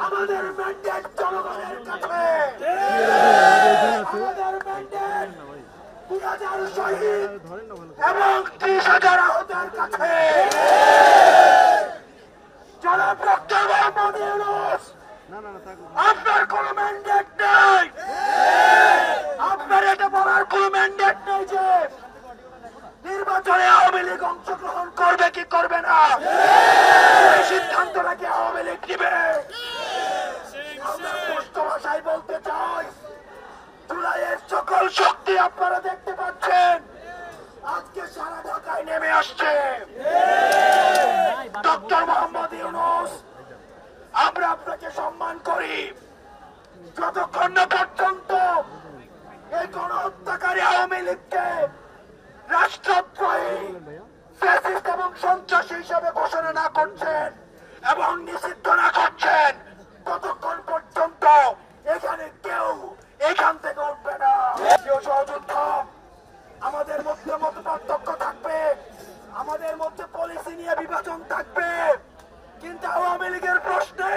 আমাদের ম্যান্ডেট জনগণের কাছে, আমাদের ম্যান্ডেট ২০০০ শহীদ এবং ৩০,০০০ আহতের কাছে। জনাব ডক্টর মোহাম্মদ ইউনূস, আপনার কোন ম্যান্ডেট নেই, আপনার এটা বলার কোন ম্যান্ডেট নেই যে নির্বাচনে আওয়ামী লীগ অংশগ্রহণ করবে কি করবে না, এই সিদ্ধান্তটা কি আওয়ামী লীগ নিবে? আমরা স্পষ্ট ভাষায় বলতে চাই, জুলাইয়ের সকল শক্তি আপনারা দেখতে পাচ্ছেন আজকে সারা ঢাকায় নেমে আসছে। ডক্টর মোহাম্মদ ইউনূস, আমরা আপনাকে সম্মান করি, যতক্ষণ না পর্যন্ত এই গণহত্যাকারী আওয়ামী লীগকে রাষ্ট্রদ্রোহী, ফ্যাসিস্ট এবং সন্ত্রাসী হিসেবে ঘোষণা না করছেন এবং নিষিদ্ধ না করছেন, ততক্ষণ পর্যন্ত এখানে কেউ এখান থেকে উঠবে না। সহযোদ্ধ, আমাদের মধ্যে মত পার্থক্য থাকবে, আমাদের মধ্যে পলিসি নিয়ে বিভাজন থাকবে, কিন্তু আওয়ামী লীগের প্রশ্নে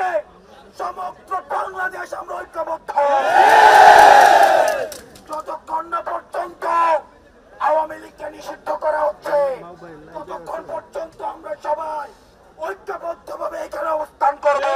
সমগ্র বাংলাদেশ আমরা ঐক্যবদ্ধ। যতক্ষণ না পর্যন্ত আওয়ামী লীগকে নিষিদ্ধ করা হচ্ছে, ততক্ষণ পর্যন্ত আমরা সবাই ঐক্যবদ্ধ ভাবে এখানে অবস্থান করবো।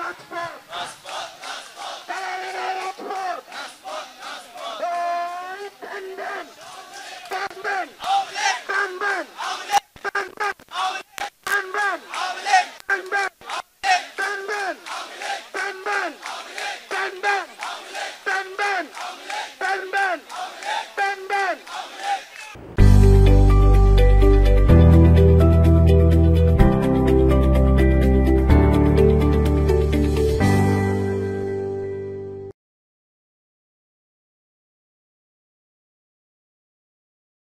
Rasport!